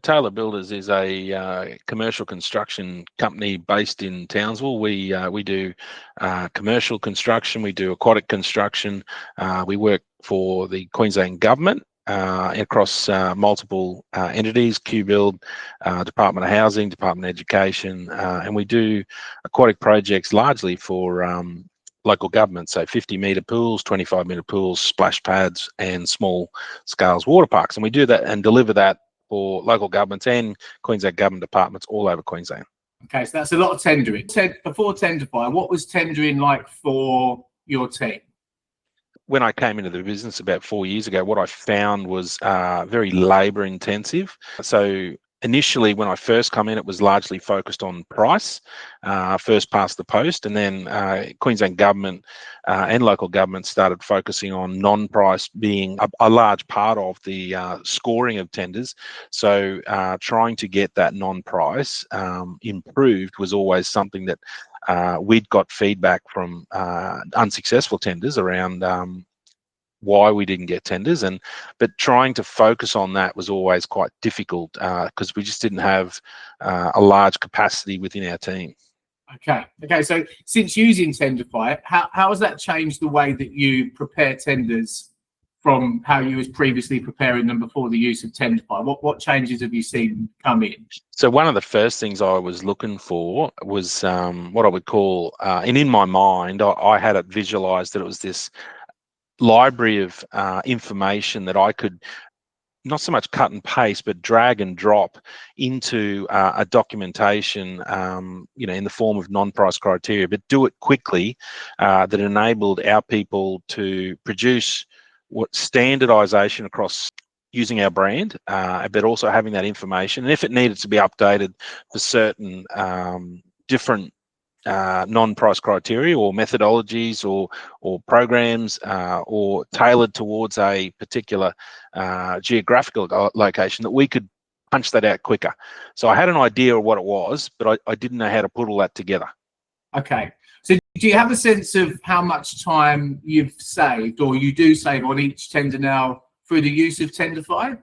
Taylor Builders is a commercial construction company based in Townsville. We do commercial construction, we do aquatic construction. We work for the Queensland Government across multiple entities: QBuild, Department of Housing, Department of Education, and we do aquatic projects largely for local governments, so 50-metre pools, 25-metre pools, splash pads, and small scales water parks. And we do that and deliver that for local governments and Queensland government departments all over Queensland. Okay, so that's a lot of tendering. Before Tenderfy, what was tendering like for your team? When I came into the business about 4 years ago, what I found was very labour intensive. So initially, when I first come in, it was largely focused on price, first past the post, and then Queensland government and local government started focusing on non-price being a large part of the scoring of tenders. So trying to get that non-price improved was always something that we'd got feedback from unsuccessful tenders around why we didn't get tenders, but trying to focus on that was always quite difficult because we just didn't have a large capacity within our team. Okay. So since using Tenderfy, how has that changed the way that you prepare tenders from how you was previously preparing them before the use of Tenderfy? What changes have you seen come in? So one of the first things I was looking for was what I would call, and in my mind, I had it visualized that it was this library of information that I could not so much cut and paste, but drag and drop into a documentation, in the form of non-price criteria, but do it quickly, that enabled our people to produce what standardization across using our brand, but also having that information. And if it needed to be updated for certain different non-price criteria or methodologies or programs or tailored towards a particular geographical location, that we could punch that out quicker. So I had an idea of what it was, but I didn't know how to put all that together. Okay. So do you have a sense of how much time you've saved, or you do save on each tender now through the use of Tenderfy?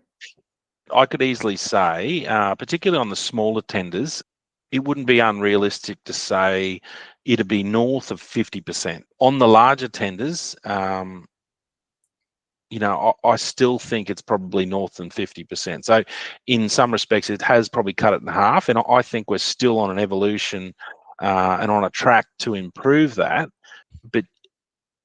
I could easily say, particularly on the smaller tenders, it wouldn't be unrealistic to say it'd be north of 50%. On the larger tenders, I still think it's probably north than 50%. So in some respects, it has probably cut it in half. And I think we're still on an evolution and on a track to improve that. But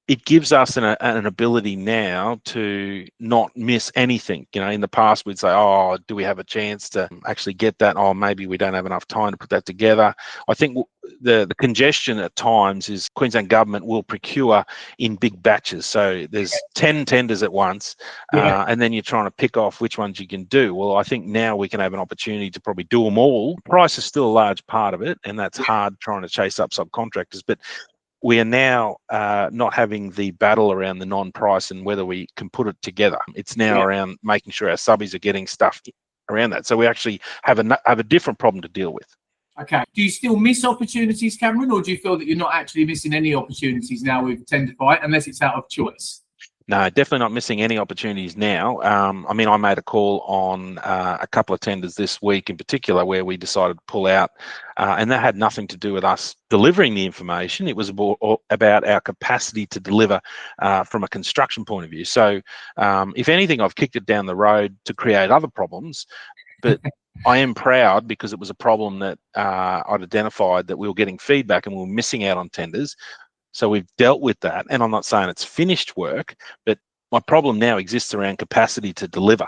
it gives us an ability now to not miss anything. In the past, we'd say, oh, do we have a chance to actually get that? Oh, maybe we don't have enough time to put that together. I think the congestion at times is Queensland government will procure in big batches. So there's 10 tenders at once, and then you're trying to pick off which ones you can do. Well, I think now we can have an opportunity to probably do them all. Price is still a large part of it, and that's hard trying to chase up subcontractors. But we are now not having the battle around the non-price and whether we can put it together. It's now around making sure our subbies are getting stuff around that. So we actually have a different problem to deal with. Okay. Do you still miss opportunities, Cameron, or do you feel that you're not actually missing any opportunities now with Tenderfy, unless it's out of choice? No, definitely not missing any opportunities now. I made a call on a couple of tenders this week in particular where we decided to pull out, and that had nothing to do with us delivering the information. It was about our capacity to deliver from a construction point of view. So if anything, I've kicked it down the road to create other problems, but I am proud because it was a problem that I'd identified that we were getting feedback and we were missing out on tenders. So we've dealt with that, and I'm not saying it's finished work, but my problem now exists around capacity to deliver,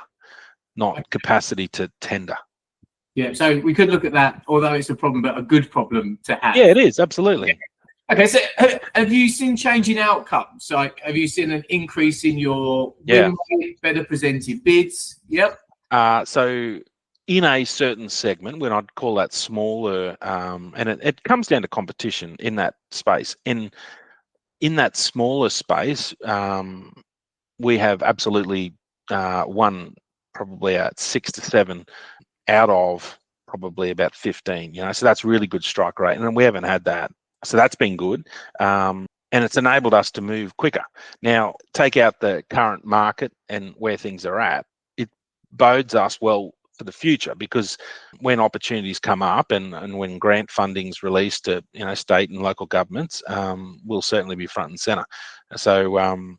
not capacity to tender. Yeah, so we could look at that, although it's a problem, but a good problem to have. Yeah, it is, absolutely. Okay, so have you seen changing outcomes? Like, have you seen an increase in your win rate, better presented bids? Yep. So in a certain segment, when I'd call that smaller, and it comes down to competition in that space. In that smaller space, we have absolutely won probably at 6 to 7 out of probably about 15. So that's really good strike rate, and we haven't had that. So that's been good, and it's enabled us to move quicker. Now, take out the current market and where things are at, it bodes us well for the future, because when opportunities come up and when grant funding's released to state and local governments, we'll certainly be front and center. So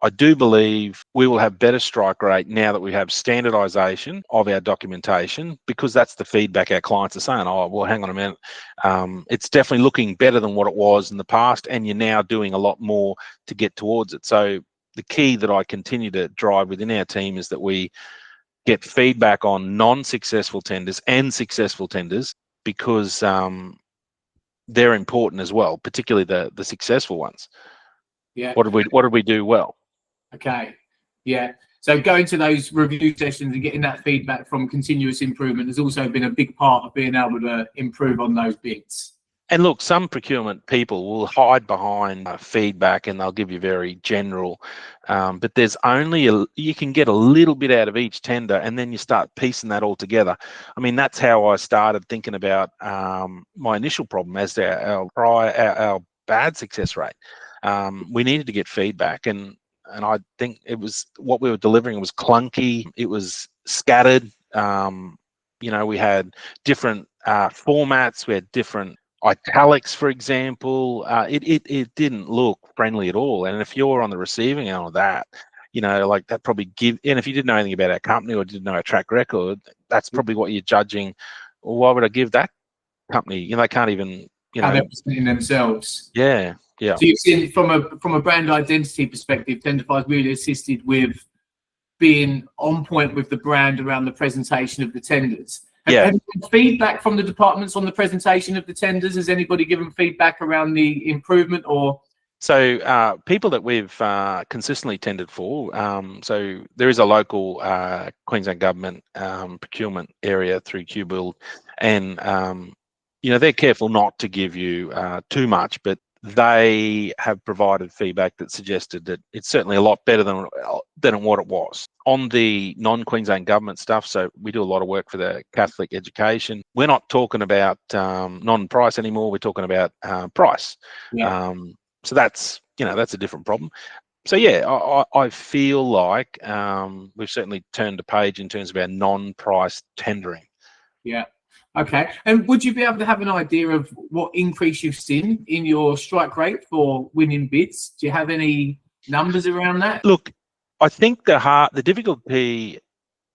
I do believe we will have better strike rate now that we have standardization of our documentation, because that's the feedback our clients are saying. Oh, well, hang on a minute. It's definitely looking better than what it was in the past, and you're now doing a lot more to get towards it. So the key that I continue to drive within our team is that we get feedback on non-successful tenders and successful tenders, because they're important as well, particularly the successful ones. Yeah. What did we do well? Okay. Yeah. So going to those review sessions and getting that feedback from continuous improvement has also been a big part of being able to improve on those bids. And look, some procurement people will hide behind feedback and they'll give you very general, but there's only you can get a little bit out of each tender, and then you start piecing that all together. I mean, that's how I started thinking about my initial problem as to our bad success rate. We needed to get feedback, and I think it was what we were delivering was clunky. It was scattered. We had different formats. We had different italics, for example. It didn't look friendly at all. And if you're on the receiving end of that, like that probably and if you didn't know anything about our company or didn't know our track record, that's probably what you're judging. Well, why would I give that company? They can't even, how they're presenting themselves. Yeah. Yeah. So you've seen from a brand identity perspective, Tenderfy's really assisted with being on point with the brand around the presentation of the tenders. Have you had feedback from the departments on the presentation of the tenders? Has anybody given feedback around the improvement or? So people that we've consistently tendered for, so there is a local Queensland government procurement area through QBuild, and they're careful not to give you too much, but they have provided feedback that suggested that it's certainly a lot better than what it was. On the non-Queensland government stuff, so we do a lot of work for the Catholic education. We're not talking about non-price anymore. We're talking about price. Yeah. So that's a different problem. So yeah, I feel like we've certainly turned a page in terms of our non-price tendering. Yeah. Okay. And would you be able to have an idea of what increase you've seen in your strike rate for winning bids? Do you have any numbers around that? Look, I think the difficulty.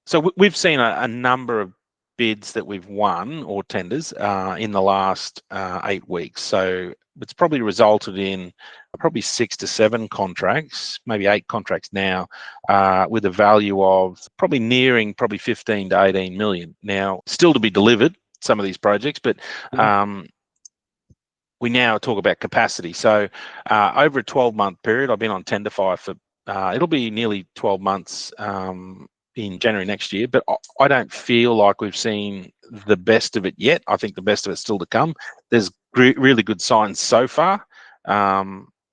So we've seen a number of bids that we've won or tenders in the last 8 weeks. So it's probably resulted in probably 6 to 7 contracts, maybe 8 contracts now, with a value of probably nearing 15 to 18 million. Now, still to be delivered, some of these projects, but we now talk about capacity. So over a 12-month period, I've been on Tenderfy for it'll be nearly 12 months in January next year, but I don't feel like we've seen the best of it yet. I think the best of it's still to come. There's really good signs so far.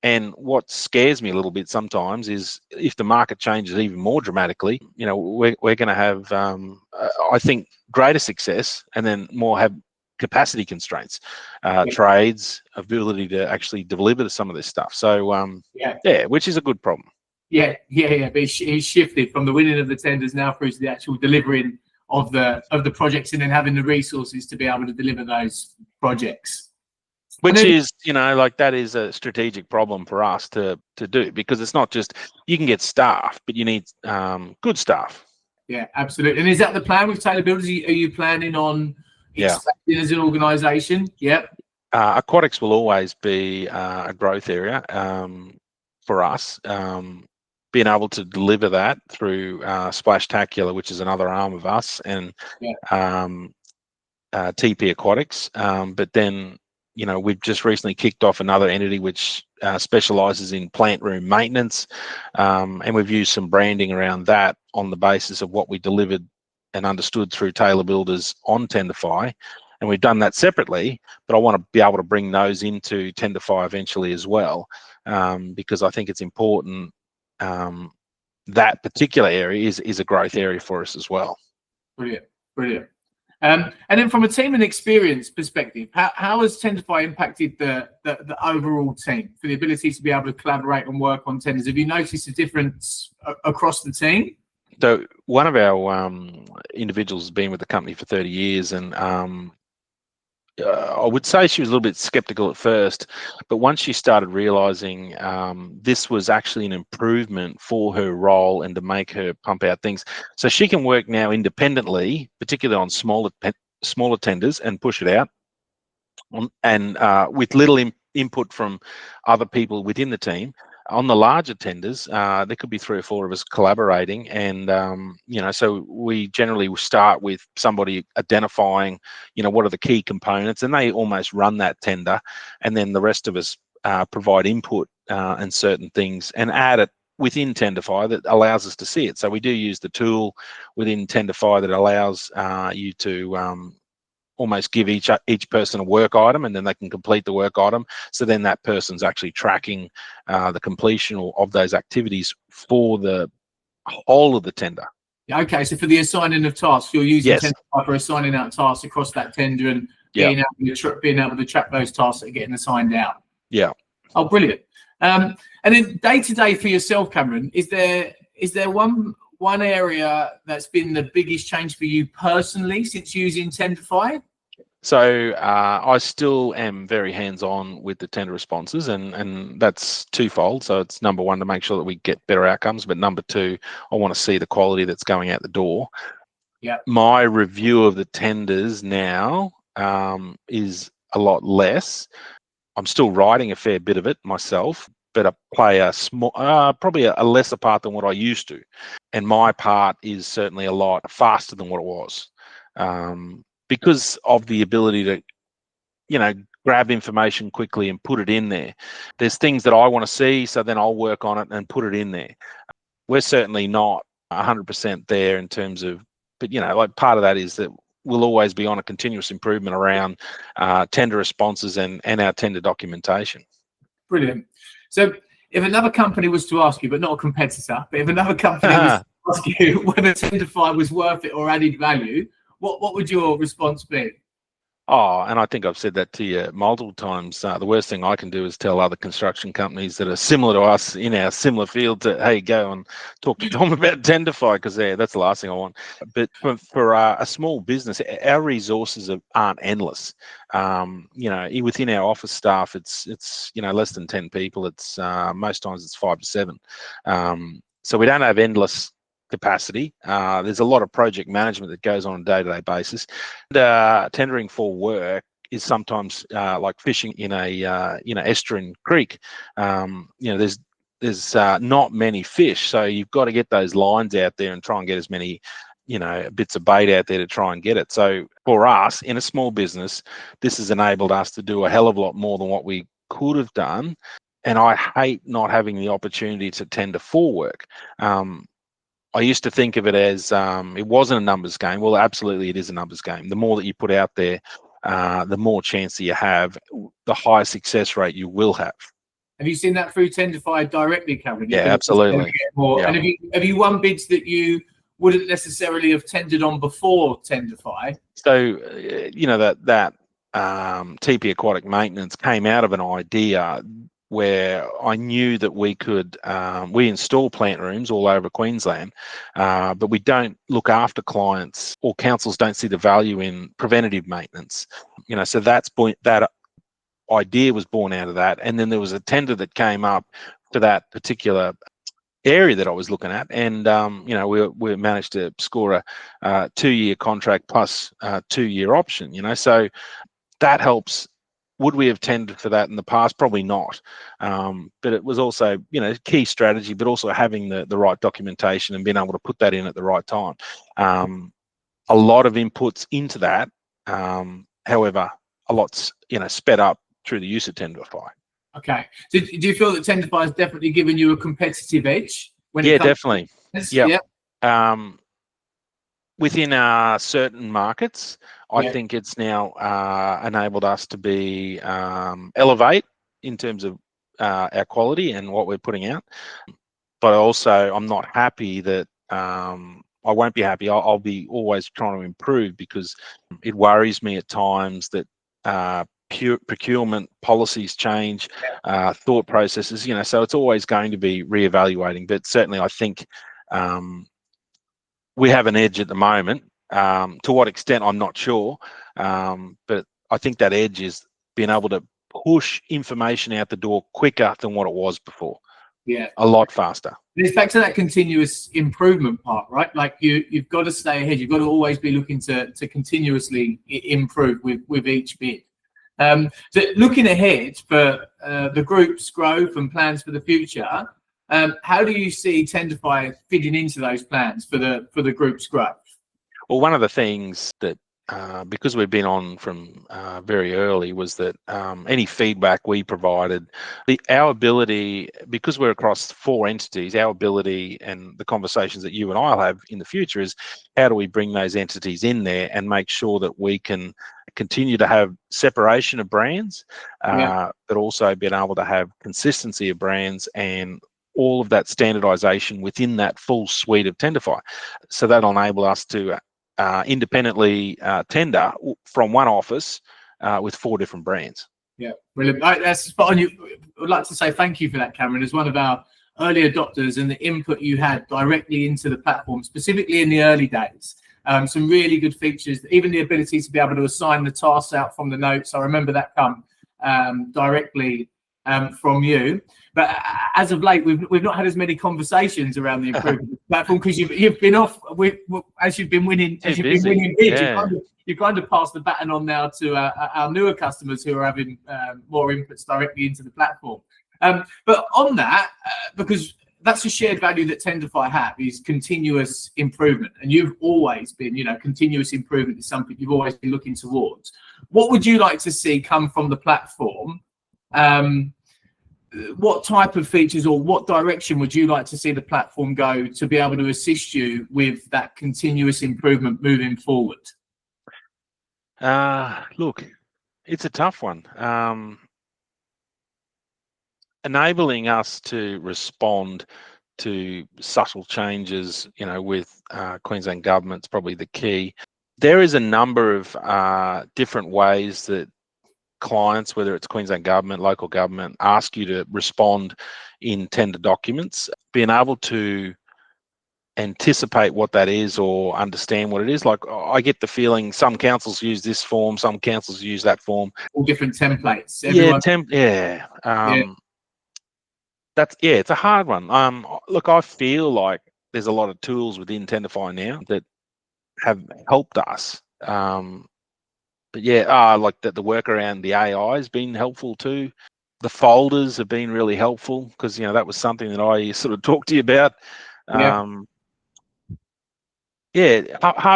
And what scares me a little bit sometimes is if the market changes even more dramatically, we're going to have, I think, greater success and then more have capacity constraints, trades, ability to actually deliver some of this stuff. So, which is a good problem. Yeah. But it's shifted from the winning of the tenders now through to the actual delivering of the projects, and then having the resources to be able to deliver those projects. Which is, that is a strategic problem for us to do, because it's not just you can get staff, but you need good staff. Yeah, absolutely. And is that the plan with Taylor Builders? Are you planning on expanding as an organisation? Yeah. Aquatics will always be a growth area for us. Being able to deliver that through Splashtacular, which is another arm of us, and TP Aquatics. But then, we've just recently kicked off another entity which specialises in plant room maintenance, and we've used some branding around that on the basis of what we delivered and understood through Taylor Builders on Tenderfy. And we've done that separately, but I want to be able to bring those into Tenderfy eventually as well, because I think it's important. That particular area is a growth area for us as well. Brilliant. And then from a team and experience perspective, how has Tenderfy impacted the overall team for the ability to be able to collaborate and work on tenders? Have you noticed a difference across the team? So one of our individuals has been with the company for 30 years, and I would say she was a little bit skeptical at first, but once she started realizing this was actually an improvement for her role and to make her pump out things, so she can work now independently, particularly on smaller tenders, and push it out, and with little input from other people within the team. On the larger tenders, there could be 3 or 4 of us collaborating, and so we generally start with somebody identifying, what are the key components, and they almost run that tender, and then the rest of us provide input and certain things, and add it within Tenderfy that allows us to see it. So we do use the tool within Tenderfy that allows you to almost give each person a work item, and then they can complete the work item. So then that person's actually tracking the completion of those activities for the whole of the tender. Okay, so for the assigning of tasks, you're using Yes. Tenderfy for assigning out tasks across that tender and being able to track those tasks that are getting assigned out. Yeah. Oh, brilliant. And then day to day for yourself, Cameron, is there one area that's been the biggest change for you personally since using Tenderfy? So I still am very hands-on with the tender responses, and that's twofold. So it's number one, to make sure that we get better outcomes, but number two, I want to see the quality that's going out the door. Yeah. My review of the tenders now is a lot less. I'm still writing a fair bit of it myself, but I play a small, probably a lesser part than what I used to, and my part is certainly a lot faster than what it was. Because of the ability to, grab information quickly and put it in there. There's things that I want to see, so then I'll work on it and put it in there. We're certainly not 100% there in terms of, but like part of that is that we'll always be on a continuous improvement around tender responses and our tender documentation. Brilliant. So if another company was to ask you, but not a competitor, but if another company was to ask you whether Tenderfy was worth it or added value, what would your response be? Oh, and I think I've said that to you multiple times. The worst thing I can do is tell other construction companies that are similar to us in our similar field to, hey, go and talk to Tom about Tenderfy, because that's the last thing I want. But for a small business, our resources aren't endless. Within our office staff, it's less than 10 people. It's most times it's 5 to 7. So we don't have endless capacity. There's a lot of project management that goes on a day-to-day basis. And, tendering for work is sometimes like fishing in a estuarine creek. There's not many fish, so you've got to get those lines out there and try and get as many bits of bait out there to try and get it. So for us in a small business, this has enabled us to do a hell of a lot more than what we could have done. And I hate not having the opportunity to tender for work. I used to think of it as it wasn't a numbers game. Well, absolutely, it is a numbers game. The more that you put out there, the more chance that you have, the higher success rate you will have. Have you seen that through Tenderfy directly, Cameron? Yeah, absolutely. Yeah. And have you won bids that you wouldn't necessarily have tendered on before Tenderfy? So, that TP Aquatic Maintenance came out of an idea where I knew that we could, we install plant rooms all over Queensland, but we don't look after clients, or councils don't see the value in preventative maintenance. So that idea was born out of that. And then there was a tender that came up for that particular area that I was looking at, and we managed to score a 2-year contract plus a 2-year option. So that helps. Would we have tendered for that in the past? Probably not. But it was also, key strategy, but also having the right documentation and being able to put that in at the right time. A lot of inputs into that. However, a lot's, sped up through the use of Tenderfy. Okay. So do you feel that Tenderfy has definitely given you a competitive edge? Definitely. Yeah. Within certain markets, I think it's now enabled us to be elevate in terms of our quality and what we're putting out. But also, I'm not happy that I won't be happy. I'll be always trying to improve, because it worries me at times that procurement policies change, thought processes. So it's always going to be reevaluating. But certainly, I think we have an edge at the moment. To what extent, I'm not sure. But I think that edge is being able to push information out the door quicker than what it was before. Yeah, a lot faster. It's back to that continuous improvement part, right? Like you've got to stay ahead. You've got to always be looking to continuously improve with each bit. So looking ahead for the group's growth and plans for the future, how do you see Tenderfy fitting into those plans for the group's growth? Well, one of the things that because we've been on from very early was that any feedback we provided, our ability, because we're across 4 entities, our ability and the conversations that you and I'll have in the future is how do we bring those entities in there and make sure that we can continue to have separation of brands, but also being able to have consistency of brands and all of that standardization within that full suite of Tenderfy. So that'll enable us to independently tender from one office with 4 different brands. Yeah, brilliant. That's spot on. I'd like to say thank you for that, Cameron, as one of our early adopters and the input you had directly into the platform, specifically in the early days. Some really good features, even the ability to be able to assign the tasks out from the notes. I remember that come directly from you. But as of late, we've not had as many conversations around the improvement of the platform because you've been off as you've been winning bids. You've kind of passed the baton on now to our newer customers who are having more inputs directly into the platform. But on that, because that's a shared value that Tenderfy have, is continuous improvement, and you've always been, continuous improvement is something you've always been looking towards. What would you like to see come from the platform? What type of features or what direction would you like to see the platform go to be able to assist you with that continuous improvement moving forward? Look, it's a tough one. Enabling us to respond to subtle changes, with Queensland government's probably the key. There is a number of different ways that clients, whether it's Queensland government, local government, ask you to respond in tender documents. Being able to anticipate what that is or understand what it is. Like, I get the feeling some councils use this form, some councils use that form. All different templates. It's a hard one. Look, I feel like there's a lot of tools within Tenderfy now that have helped us. But like the work around the AI has been helpful too. The folders have been really helpful because that was something that I sort of talked to you about. Hard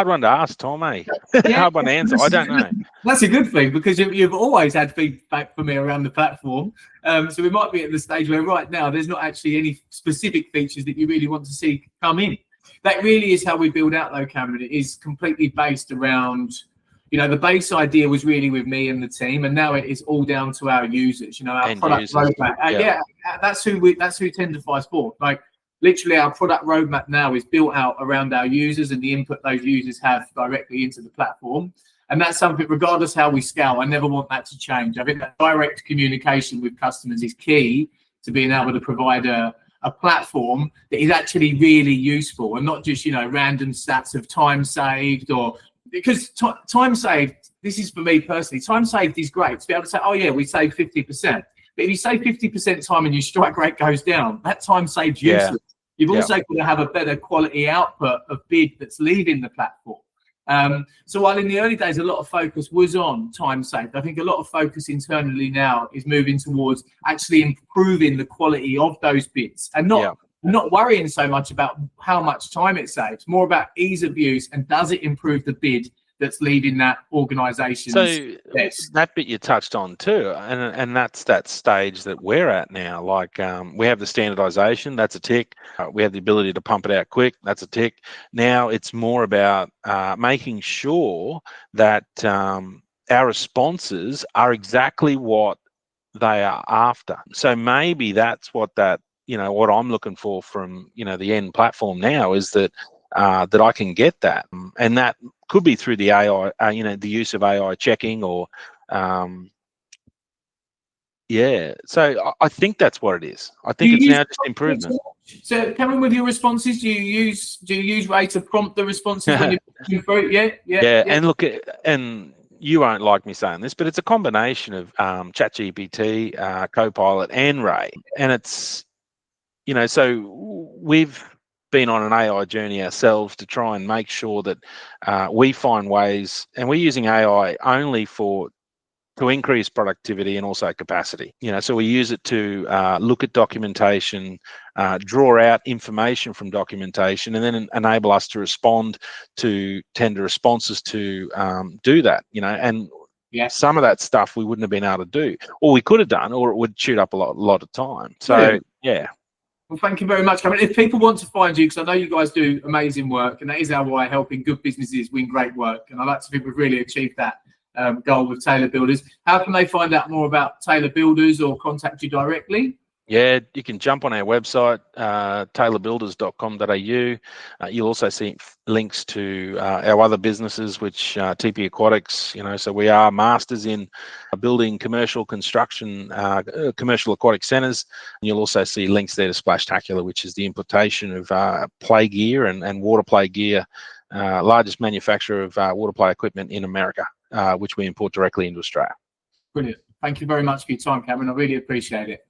one to ask, Tom, eh? Hard one to answer. I don't know. That's a good thing because you've always had feedback from me around the platform. So we might be at the stage where right now there's not actually any specific features that you really want to see come in. That really is how we build out, though, Cameron. It is completely based around, the base idea was really with me and the team, and now it is all down to our users. Our product roadmap. That's who Tenderfy's for. Like, literally, our product roadmap now is built out around our users and the input those users have directly into the platform. And that's something, regardless how we scale, I never want that to change. I think that direct communication with customers is key to being able to provide a platform that is actually really useful and not just, random stats of time saved because time saved, this is for me personally, time saved is great to be able to say, oh yeah, we saved 50%. But if you save 50% time and your strike rate goes down, that time saved useless. You've also got to have a better quality output of bid that's leaving the platform. So while in the early days, a lot of focus was on time saved, I think a lot of focus internally now is moving towards actually improving the quality of those bids and not worrying so much about how much time it saves, more about ease of use and does it improve the bid that's leaving that organisation. So that bit you touched on too, and that's that stage that we're at now. Like, we have the standardisation, that's a tick. We have the ability to pump it out quick, that's a tick. Now it's more about making sure that our responses are exactly what they are after. So maybe that's what what I'm looking for from the end platform now is that that I can get that, and that could be through the AI, the use of AI checking or, So I think that's what it is. I think it's now just improvement. So, Cameron, with your responses, do you use Ray to prompt the responses when you're looking through? Yeah. And look, and you won't like me saying this, but it's a combination of ChatGPT, Copilot, and Ray, and it's, you know, so we've been on an AI journey ourselves to try and make sure that we find ways, and we're using AI only to increase productivity and also capacity. You know, so we use it to look at documentation, draw out information from documentation, and then enable us to respond to tender responses to do that. You know, and some of that stuff we wouldn't have been able to do, or we could have done, or it would shoot up a lot of time. So yeah. Well, thank you very much, Cameron. If people want to find you, because I know you guys do amazing work, and that is our why, helping good businesses win great work. And I like to think we've really achieved that goal with Taylor Builders. How can they find out more about Taylor Builders or contact you directly? Yeah, you can jump on our website, taylorbuilders.com.au. You'll also see links to our other businesses, which TP Aquatics, you know, so we are masters in building commercial construction, commercial aquatic centres. And you'll also see links there to Splashtacular, which is the importation of play gear and water play gear, largest manufacturer of water play equipment in America, which we import directly into Australia. Brilliant. Thank you very much for your time, Cameron. I really appreciate it.